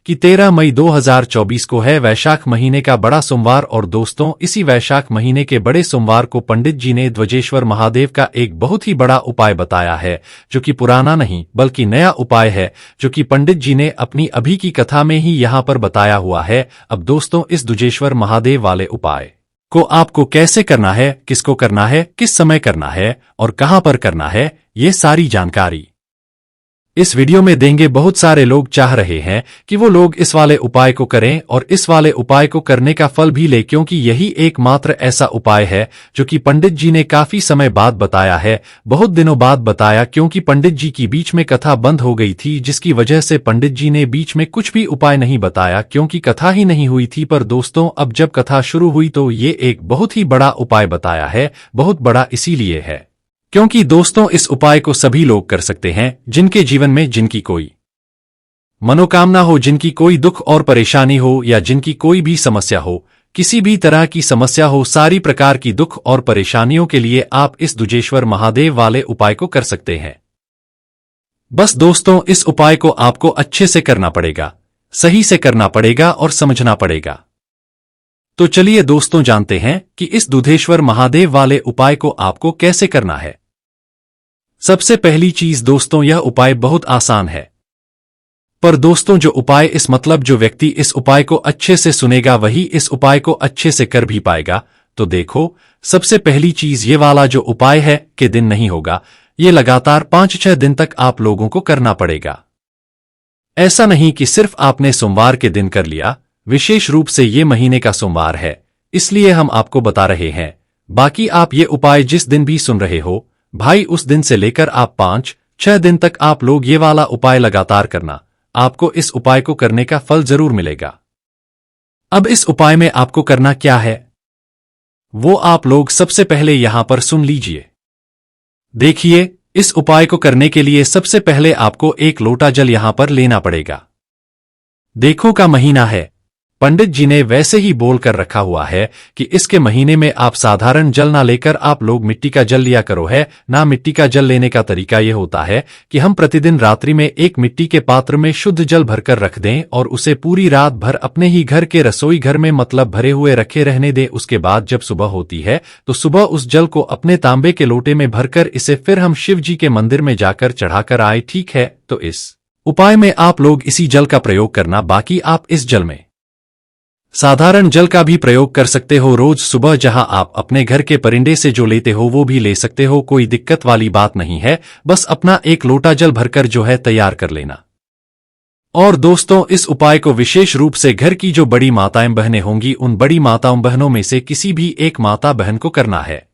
कि 13 मई 2024 को है वैशाख महीने का बड़ा सोमवार। और दोस्तों, इसी वैशाख महीने के बड़े सोमवार को पंडित जी ने ध्वजेश्वर महादेव का एक बहुत ही बड़ा उपाय बताया है, जो कि पुराना नहीं बल्कि नया उपाय है, जो कि पंडित जी ने अपनी अभी की कथा में ही यहाँ पर बताया हुआ है। अब दोस्तों, इस ध्वजेश्वर महादेव वाले उपाय को आपको कैसे करना है, किसको करना है, किस समय करना है और कहां पर करना है, ये सारी जानकारी इस वीडियो में देंगे। बहुत सारे लोग चाह रहे हैं कि वो लोग इस वाले उपाय को करें और इस वाले उपाय को करने का फल भी ले, क्योंकि यही एकमात्र ऐसा उपाय है जो कि पंडित जी ने काफी समय बाद बताया है, बहुत दिनों बाद बताया, क्योंकि पंडित जी की बीच में कथा बंद हो गई थी, जिसकी वजह से पंडित जी ने बीच में कुछ भी उपाय नहीं बताया, क्योंकि कथा ही नहीं हुई थी। पर दोस्तों, अब जब कथा शुरू हुई तो ये एक बहुत ही बड़ा उपाय बताया है। बहुत बड़ा इसीलिए है क्योंकि दोस्तों, इस उपाय को सभी लोग कर सकते हैं जिनके जीवन में जिनकी कोई मनोकामना हो, जिनकी कोई दुख और परेशानी हो, या जिनकी कोई भी समस्या हो, किसी भी तरह की समस्या हो, सारी प्रकार की दुख और परेशानियों के लिए आप इस ध्वजेश्वर महादेव वाले उपाय को कर सकते हैं। बस दोस्तों, इस उपाय को आपको अच्छे से करना पड़ेगा, सही से करना पड़ेगा और समझना पड़ेगा। तो चलिए दोस्तों, जानते हैं कि इस ध्वजेश्वर महादेव वाले उपाय को आपको कैसे करना है। सबसे पहली चीज दोस्तों, यह उपाय बहुत आसान है। पर दोस्तों, जो उपाय इस मतलब जो व्यक्ति इस उपाय को अच्छे से सुनेगा वही इस उपाय को अच्छे से कर भी पाएगा। तो देखो, सबसे पहली चीज ये वाला जो उपाय है कि दिन नहीं होगा, ये लगातार 5-6 दिन तक आप लोगों को करना पड़ेगा। ऐसा नहीं कि सिर्फ आपने सोमवार के दिन कर लिया, विशेष रूप से ये महीने का सोमवार है इसलिए हम आपको बता रहे हैं। बाकी आप ये उपाय जिस दिन भी सुन रहे हो भाई, उस दिन से लेकर आप 5-6 दिन तक आप लोग ये वाला उपाय लगातार करना, आपको इस उपाय को करने का फल जरूर मिलेगा। अब इस उपाय में आपको करना क्या है वो आप लोग सबसे पहले यहां पर सुन लीजिए। देखिए, इस उपाय को करने के लिए सबसे पहले आपको 1 लोटा जल यहां पर लेना पड़ेगा। देखो का महीना है, पंडित जी ने वैसे ही बोल कर रखा हुआ है कि इसके महीने में आप साधारण जल ना लेकर आप लोग मिट्टी का जल लिया करो है ना। मिट्टी का जल लेने का तरीका यह होता है कि हम प्रतिदिन रात्रि में एक मिट्टी के पात्र में शुद्ध जल भरकर रख दें और उसे पूरी रात भर अपने ही घर के रसोई घर में मतलब भरे हुए रखे रहने दें। उसके बाद जब सुबह होती है तो सुबह उस जल को अपने तांबे के लोटे में भरकर इसे फिर हम शिव जी के मंदिर में जाकर चढ़ाकर आए। ठीक है, तो इस उपाय में आप लोग इसी जल का प्रयोग करना। बाकी आप इस जल में साधारण जल का भी प्रयोग कर सकते हो। रोज सुबह जहां आप अपने घर के परिंदे से जो लेते हो वो भी ले सकते हो, कोई दिक्कत वाली बात नहीं है। बस अपना 1 लोटा जल भरकर जो है तैयार कर लेना। और दोस्तों, इस उपाय को विशेष रूप से घर की जो बड़ी माताएं बहनें होंगी उन बड़ी माताओं बहनों में से किसी भी एक माता बहन को करना है।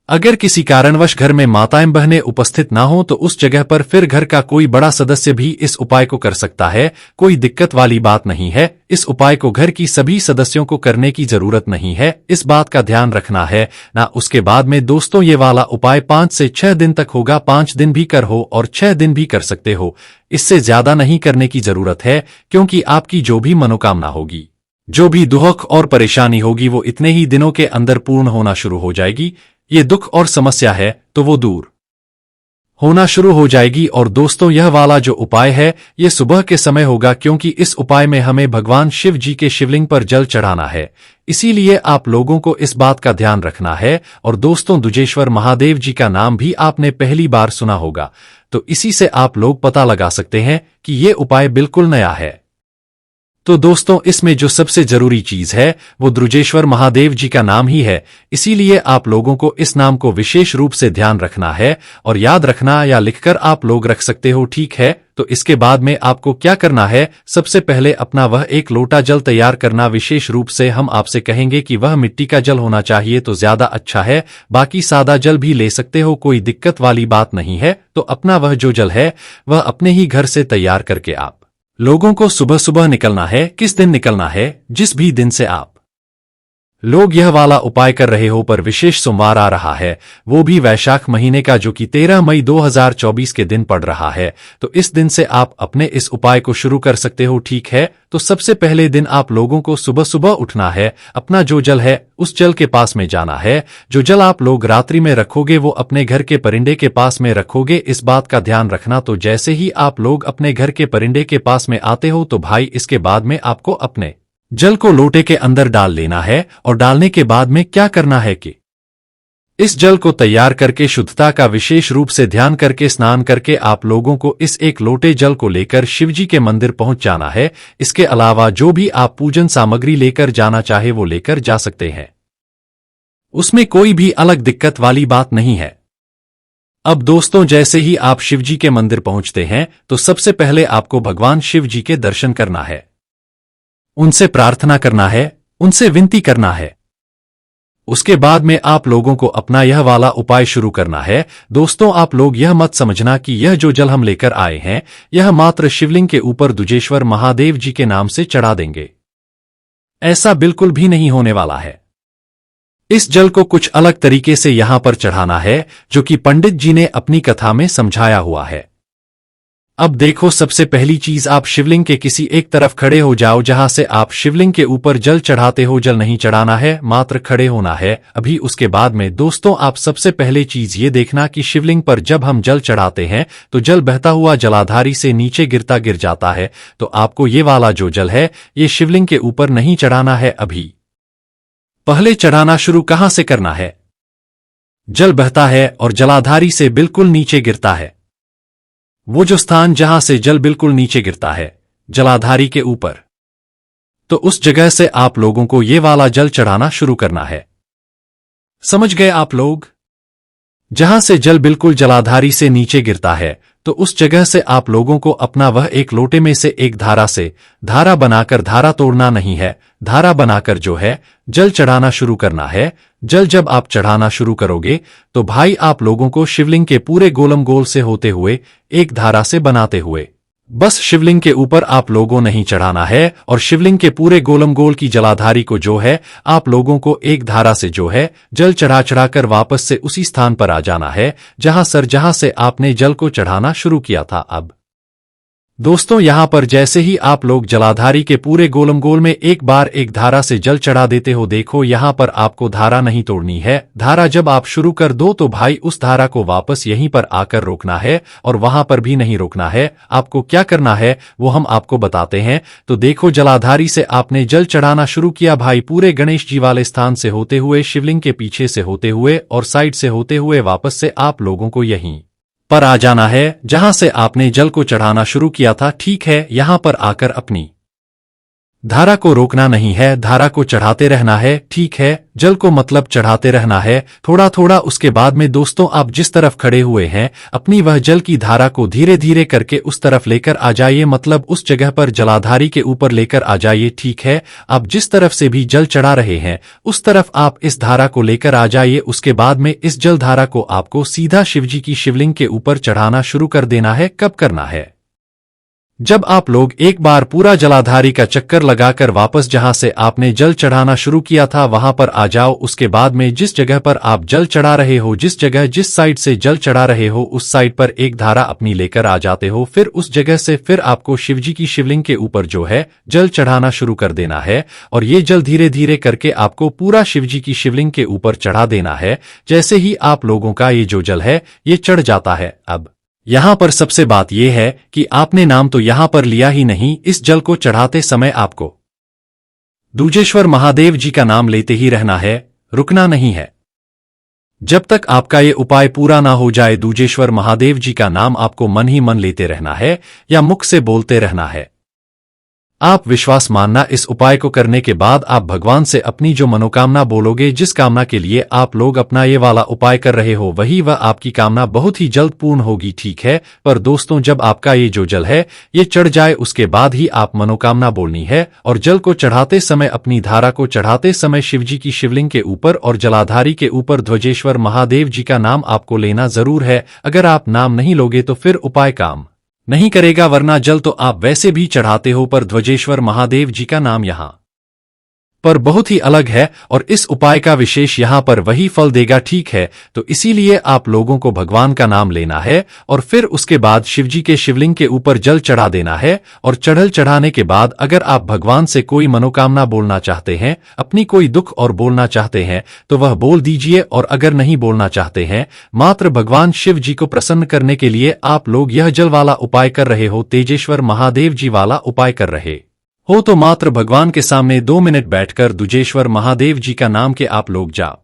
अगर किसी कारणवश घर में माताएं बहनें उपस्थित ना हो तो उस जगह पर फिर घर का कोई बड़ा सदस्य भी इस उपाय को कर सकता है, कोई दिक्कत वाली बात नहीं है। इस उपाय को घर की सभी सदस्यों को करने की जरूरत नहीं है, इस बात का ध्यान रखना है ना। उसके बाद में दोस्तों, ये वाला उपाय 5 से 6 दिन तक होगा। 5 दिन भी कर हो और 6 दिन भी कर सकते हो, इससे ज्यादा नहीं करने की जरूरत है, क्योंकि आपकी जो भी मनोकामना होगी, जो भी दुख और परेशानी होगी वो इतने ही दिनों के अंदर पूर्ण होना शुरू हो जाएगी। ये दुख और समस्या है तो वो दूर होना शुरू हो जाएगी। और दोस्तों, यह वाला जो उपाय है ये सुबह के समय होगा, क्योंकि इस उपाय में हमें भगवान शिव जी के शिवलिंग पर जल चढ़ाना है, इसीलिए आप लोगों को इस बात का ध्यान रखना है। और दोस्तों, ध्वजेश्वर महादेव जी का नाम भी आपने पहली बार सुना होगा, तो इसी से आप लोग पता लगा सकते हैं कि ये उपाय बिल्कुल नया है। तो दोस्तों, इसमें जो सबसे जरूरी चीज है वो ध्वजेश्वर महादेव जी का नाम ही है, इसीलिए आप लोगों को इस नाम को विशेष रूप से ध्यान रखना है और याद रखना, या लिखकर आप लोग रख सकते हो। ठीक है, तो इसके बाद में आपको क्या करना है, सबसे पहले अपना वह 1 लोटा जल तैयार करना। विशेष रूप से हम आपसे कहेंगे कि वह मिट्टी का जल होना चाहिए तो ज्यादा अच्छा है, बाकी सादा जल भी ले सकते हो, कोई दिक्कत वाली बात नहीं है। तो अपना वह जो जल है वह अपने ही घर से तैयार करके आप लोगों को सुबह सुबह निकलना है। किस दिन निकलना है, जिस भी दिन से आप लोग यह वाला उपाय कर रहे हो पर विशेष सोमवार आ रहा है, वो भी वैशाख महीने का, जो कि 13 मई 2024 के दिन पड़ रहा है। तो इस दिन से आप अपने इस उपाय को शुरू कर सकते हो, ठीक है। तो सबसे पहले दिन आप लोगों को सुबह सुबह उठना है, अपना जो जल है उस जल के पास में जाना है। जो जल आप लोग रात्रि में रखोगे वो अपने घर के परिंदे के पास में रखोगे। इस बात का ध्यान रखना, तो जैसे ही आप लोग अपने घर के परिंदे के पास में आते हो तो भाई इसके बाद में आपको अपने जल को लोटे के अंदर डाल लेना है। और डालने के बाद में क्या करना है कि इस जल को तैयार करके शुद्धता का विशेष रूप से ध्यान करके स्नान करके आप लोगों को इस एक लोटे जल को लेकर शिवजी के मंदिर पहुंच जाना है। इसके अलावा जो भी आप पूजन सामग्री लेकर जाना चाहे वो लेकर जा सकते हैं, उसमें कोई भी अलग दिक्कत वाली बात नहीं है। अब दोस्तों, जैसे ही आप शिवजी के मंदिर पहुंचते हैं तो सबसे पहले आपको भगवान शिव जी के दर्शन करना है, उनसे प्रार्थना करना है, उनसे विनती करना है। उसके बाद में आप लोगों को अपना यह वाला उपाय शुरू करना है। दोस्तों, आप लोग यह मत समझना कि यह जो जल हम लेकर आए हैं यह मात्र शिवलिंग के ऊपर दुजेश्वर महादेव जी के नाम से चढ़ा देंगे, ऐसा बिल्कुल भी नहीं होने वाला है। इस जल को कुछ अलग तरीके से यहां पर चढ़ाना है, जो कि पंडित जी ने अपनी कथा में समझाया हुआ है। अब देखो, सबसे पहली चीज, आप शिवलिंग के किसी एक तरफ खड़े हो जाओ जहां से आप शिवलिंग के ऊपर जल चढ़ाते हो। जल नहीं चढ़ाना है, मात्र खड़े होना है अभी। उसके बाद में दोस्तों, आप सबसे पहले चीज ये देखना कि शिवलिंग पर जब हम जल चढ़ाते हैं तो जल बहता हुआ जलाधारी से नीचे गिर जाता है। तो आपको ये वाला जो जल है ये शिवलिंग के ऊपर नहीं चढ़ाना है अभी। पहले चढ़ाना शुरू कहां से करना है? जल बहता है और जलाधारी से बिल्कुल नीचे गिरता है, वो जो स्थान जहां से जल बिल्कुल नीचे गिरता है जलाधारी के ऊपर, तो उस जगह से आप लोगों को ये वाला जल चढ़ाना शुरू करना है। समझ गए आप लोग? जहां से जल बिल्कुल जलाधारी से नीचे गिरता है तो उस जगह से आप लोगों को अपना वह एक लोटे में से एक धारा बनाकर, धारा तोड़ना नहीं है, धारा बनाकर जो है जल चढ़ाना शुरू करना है। जल जब आप चढ़ाना शुरू करोगे तो भाई आप लोगों को शिवलिंग के पूरे गोलम गोल से होते हुए एक धारा से बनाते हुए बस शिवलिंग के ऊपर आप लोगों नहीं चढ़ाना है, और शिवलिंग के पूरे गोलम गोल की जलाधारी को जो है आप लोगों को एक धारा से जो है जल चढ़ाकर वापस से उसी स्थान पर आ जाना है जहां से आपने जल को चढ़ाना शुरू किया था। अब दोस्तों, यहां पर जैसे ही आप लोग जलाधारी के पूरे गोलम गोल में एक बार एक धारा से जल चढ़ा देते हो, देखो यहां पर आपको धारा नहीं तोड़नी है। धारा जब आप शुरू कर दो तो भाई उस धारा को वापस यहीं पर आकर रोकना है, और वहां पर भी नहीं रोकना है। आपको क्या करना है वो हम आपको बताते हैं। तो देखो, जलाधारी से आपने जल चढ़ाना शुरू किया भाई, पूरे गणेश जी वाले स्थान से होते हुए, शिवलिंग के पीछे से होते हुए और साइड से होते हुए वापस से आप लोगों को यहीं पर आ जाना है जहां से आपने जल को चढ़ाना शुरू किया था। ठीक है, यहां पर आकर अपनी धारा को रोकना नहीं है, धारा को चढ़ाते रहना है। ठीक है, जल को मतलब चढ़ाते रहना है थोड़ा थोड़ा। उसके बाद में दोस्तों, आप जिस तरफ खड़े हुए हैं अपनी वह जल की धारा को धीरे धीरे करके उस तरफ लेकर आ जाइए, मतलब उस जगह पर जलाधारी के ऊपर लेकर आ जाइए। ठीक है, आप जिस तरफ से भी जल चढ़ा रहे हैं उस तरफ आप इस धारा को लेकर आ जाइए। उसके बाद में इस जल धारा को आपको सीधा शिवजी की शिवलिंग के ऊपर चढ़ाना शुरू कर देना है। कब करना है? जब आप लोग एक बार पूरा जलाधारी का चक्कर लगाकर वापस जहां से आपने जल चढ़ाना शुरू किया था वहां पर आ जाओ। उसके बाद में जिस जगह पर आप जल चढ़ा रहे हो, जिस साइड से जल चढ़ा रहे हो उस साइड पर एक धारा अपनी लेकर आ जाते हो। फिर उस जगह से फिर आपको शिवजी की शिवलिंग के ऊपर जो है जल चढ़ाना शुरू कर देना है, और ये जल धीरे धीरे करके आपको पूरा शिवजी की शिवलिंग के ऊपर चढ़ा देना है। जैसे ही आप लोगों का ये जो जल है ये चढ़ जाता है, अब यहां पर सबसे बात यह है कि आपने नाम तो यहां पर लिया ही नहीं। इस जल को चढ़ाते समय आपको दुजेश्वर महादेव जी का नाम लेते ही रहना है, रुकना नहीं है। जब तक आपका ये उपाय पूरा ना हो जाए दुजेश्वर महादेव जी का नाम आपको मन ही मन लेते रहना है या मुख से बोलते रहना है। आप विश्वास मानना, इस उपाय को करने के बाद आप भगवान से अपनी जो मनोकामना बोलोगे, जिस कामना के लिए आप लोग अपना ये वाला उपाय कर रहे हो वही वह आपकी कामना बहुत ही जल्द पूर्ण होगी। ठीक है, पर दोस्तों जब आपका ये जो जल है ये चढ़ जाए उसके बाद ही आप मनोकामना बोलनी है, और जल को चढ़ाते समय, अपनी धारा को चढ़ाते समय शिवजी की शिवलिंग के ऊपर और जलाधारी के ऊपर ध्वजेश्वर महादेव जी का नाम आपको लेना जरूर है। अगर आप नाम नहीं लोगे तो फिर उपाय काम नहीं करेगा, वरना जल तो आप वैसे भी चढ़ाते हो पर ध्वजेश्वर महादेव जी का नाम यहां पर बहुत ही अलग है और इस उपाय का विशेष यहाँ पर वही फल देगा, ठीक है। तो इसीलिए आप लोगों को भगवान का नाम लेना है और फिर उसके बाद शिवजी के शिवलिंग के ऊपर जल चढ़ा देना है और चढ़ाने के बाद अगर आप भगवान से कोई मनोकामना बोलना चाहते हैं, अपनी कोई दुख और बोलना चाहते हैं तो वह बोल दीजिए, और अगर नहीं बोलना चाहते हैं, मात्र भगवान शिव जी को प्रसन्न करने के लिए आप लोग यह जल वाला उपाय कर रहे हो, तेजेश्वर महादेव जी वाला उपाय कर रहे हो, तो मात्र भगवान के सामने 2 मिनट बैठकर दुजेश्वर महादेव जी का नाम के आप लोग जाप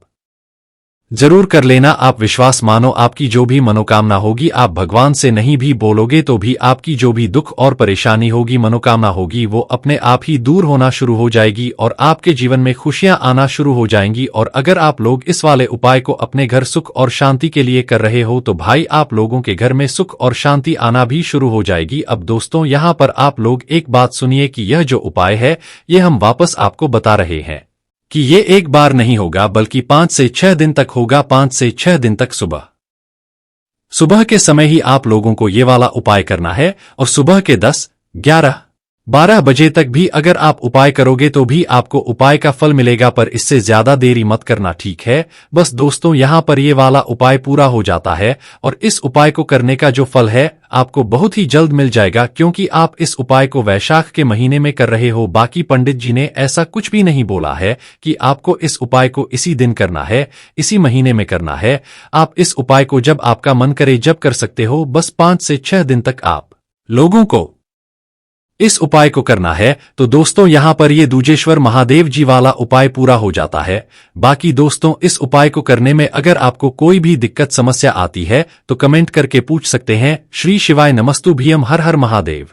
जरूर कर लेना। आप विश्वास मानो, आपकी जो भी मनोकामना होगी, आप भगवान से नहीं भी बोलोगे तो भी आपकी जो भी दुख और परेशानी होगी, मनोकामना होगी, वो अपने आप ही दूर होना शुरू हो जाएगी और आपके जीवन में खुशियां आना शुरू हो जाएंगी। और अगर आप लोग इस वाले उपाय को अपने घर सुख और शांति के लिए कर रहे हो तो भाई आप लोगों के घर में सुख और शांति आना भी शुरू हो जाएगी। अब दोस्तों यहाँ पर आप लोग एक बात सुनिए कि यह जो उपाय है ये हम वापस आपको बता रहे हैं कि ये एक बार नहीं होगा बल्कि 5 से 6 दिन तक होगा। 5 से 6 दिन तक सुबह के समय ही आप लोगों को ये वाला उपाय करना है और सुबह के 10, 11, 12 बजे तक भी अगर आप उपाय करोगे तो भी आपको उपाय का फल मिलेगा, पर इससे ज्यादा देरी मत करना, ठीक है। बस दोस्तों यहाँ पर ये वाला उपाय पूरा हो जाता है और इस उपाय को करने का जो फल है आपको बहुत ही जल्द मिल जाएगा, क्योंकि आप इस उपाय को वैशाख के महीने में कर रहे हो। बाकी पंडित जी ने ऐसा कुछ भी नहीं बोला है कि आपको इस उपाय को इसी दिन करना है, इसी महीने में करना है। आप इस उपाय को जब आपका मन करे जब कर सकते हो। बस 5 से 6 दिन तक आप लोगों को इस उपाय को करना है। तो दोस्तों यहाँ पर ये दुजेश्वर महादेव जी वाला उपाय पूरा हो जाता है। बाकी दोस्तों इस उपाय को करने में अगर आपको कोई भी दिक्कत समस्या आती है तो कमेंट करके पूछ सकते हैं। श्री शिवाय नमस्तुभ्यम, हर हर महादेव।